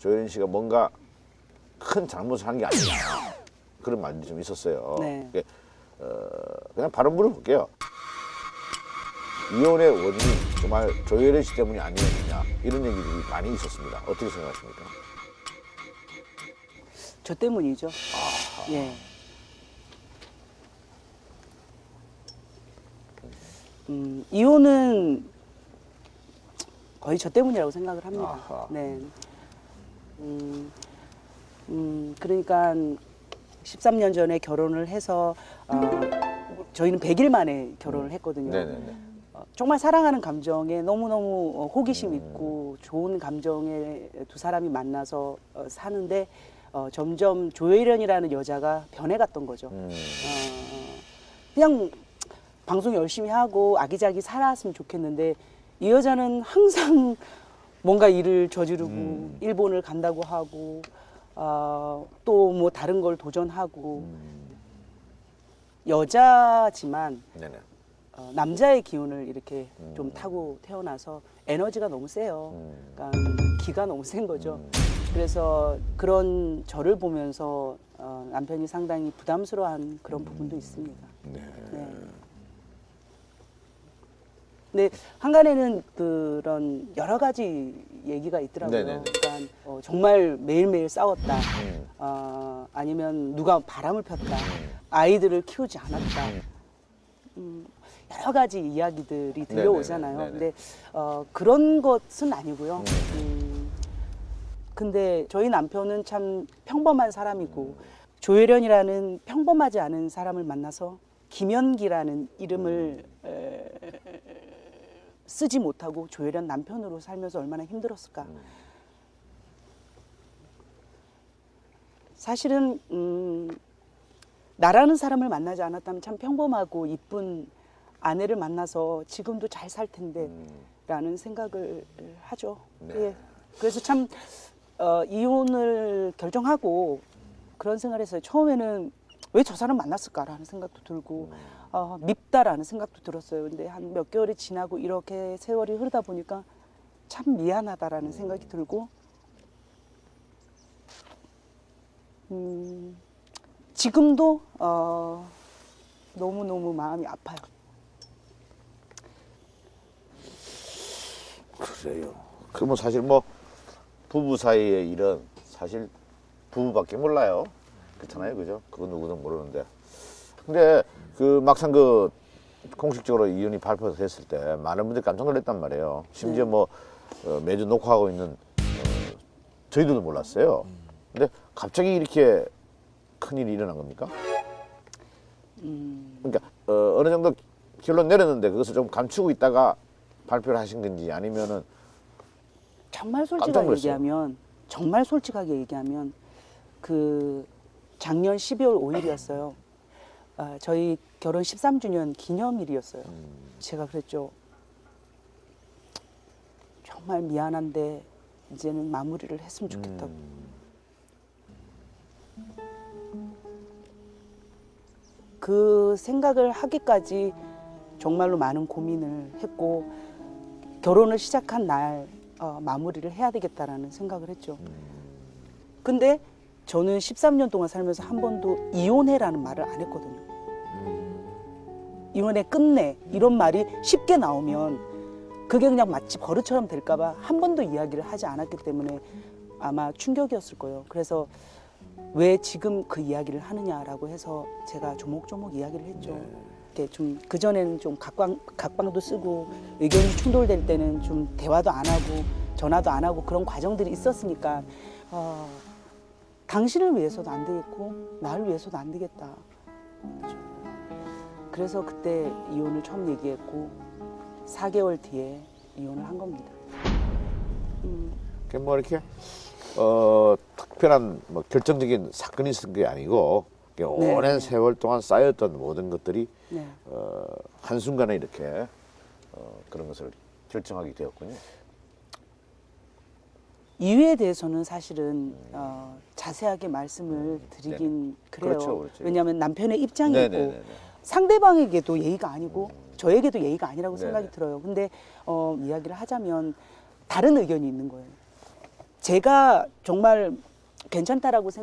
조혜린 씨가 뭔가 큰 잘못을 한 게 아니냐 그런 말이 좀 있었어요. 네. 그냥 바로 물어볼게요. 이혼의 원인이 정말 조혜린 씨 때문이 아니었느냐 이런 얘기들이 많이 있었습니다. 어떻게 생각하십니까? 저 때문이죠. 예. 이혼은 거의 저 때문이라고 생각을 합니다. 아하. 네. 그러니까 13년 전에 결혼을 해서 저희는 100일 만에 결혼을 했거든요. 네네네. 정말 사랑하는 감정에 너무너무 호기심 있고 좋은 감정에 두 사람이 만나서 사는데 점점 조혜련이라는 여자가 변해갔던 거죠. 그냥 방송 열심히 하고 아기자기 살았으면 좋겠는데 이 여자는 항상 뭔가 일을 저지르고 일본을 간다고 하고 또 뭐 다른 걸 도전하고 여자지만 네네. 남자의 기운을 이렇게 좀 타고 태어나서 에너지가 너무 세요. 그러니까 기가 너무 센 거죠. 그래서 그런 저를 보면서 남편이 상당히 부담스러워한 그런 부분도 있습니다. 네. 네. 근데 한간에는 그런 여러 가지 얘기가 있더라고요. 네네네. 그러니까 정말 매일매일 싸웠다. 아니면 누가 바람을 폈다. 아이들을 키우지 않았다. 여러 가지 이야기들이 들려오잖아요. 네네네. 근데 그런 것은 아니고요. 근데 저희 남편은 참 평범한 사람이고 조혜련이라는 평범하지 않은 사람을 만나서 김연기라는 이름을 쓰지 못하고 조혜련 남편으로 살면서 얼마나 힘들었을까. 사실은 나라는 사람을 만나지 않았다면 참 평범하고 이쁜 아내를 만나서 지금도 잘 살 텐데 라는 생각을 하죠. 네. 예. 그래서 참 이혼을 결정하고 그런 생각을 했어요. 처음에는 왜 저 사람 만났을까라는 생각도 들고 밉다라는 생각도 들었어요. 근데 한 몇 개월이 지나고 이렇게 세월이 흐르다 보니까 참 미안하다라는 생각이 들고 지금도 너무너무 마음이 아파요. 그래요. 그러면 사실 뭐 부부 사이의 일은 사실 부부밖에 몰라요. 그렇잖아요, 그죠? 그거 누구도 모르는데. 근데 그 막상 그 공식적으로 이혼이 발표됐을 때 많은 분들이 깜짝 놀랐단 말이에요. 심지어 뭐 매주 녹화하고 있는 저희들도 몰랐어요. 근데 갑자기 이렇게 큰일이 일어난 겁니까? 그러니까 어느 정도 결론 내렸는데 그것을 좀 감추고 있다가 발표를 하신 건지 아니면은 정말 깜짝 솔직하게 놀랐어요. 얘기하면 정말 솔직하게 얘기하면 그 작년 12월 5일이었어요. 저희 결혼 13주년 기념일이었어요. 제가 그랬죠. 정말 미안한데 이제는 마무리를 했으면 좋겠다고. 그 생각을 하기까지 정말로 많은 고민을 했고 결혼을 시작한 날 마무리를 해야 되겠다라는 생각을 했죠. 근데 저는 13년 동안 살면서 한 번도 이혼해라는 말을 안 했거든요. 이혼해 끝내 이런 말이 쉽게 나오면 그게 그냥 마치 버릇처럼 될까봐 한 번도 이야기를 하지 않았기 때문에 아마 충격이었을 거예요. 그래서 왜 지금 그 이야기를 하느냐라고 해서 제가 조목조목 이야기를 했죠. 이렇게 좀 그전에는 좀 각방도 쓰고 의견이 충돌될 때는 좀 대화도 안 하고 전화도 안 하고 그런 과정들이 있었으니까 당신을 위해서도 안 되겠고 나를 위해서도 안 되겠다. 그래서 그때 이혼을 처음 얘기했고 4개월 뒤에 이혼을 한 겁니다. 뭐 이렇게 특별한 뭐 결정적인 사건이 있은 게 아니고 오랜 세월 동안 쌓였던 모든 것들이 네. 한순간에 이렇게 그런 것을 결정하게 되었군요. 이유에 대해서는 사실은 자세하게 말씀을 드리긴 그래요. 그렇죠, 그렇죠. 왜냐하면 남편의 입장이고 네네네네. 상대방에게도 예의가 아니고 저에게도 예의가 아니라고 네네. 생각이 들어요. 근데 이야기를 하자면 다른 의견이 있는 거예요. 제가 정말 괜찮다라고 생각.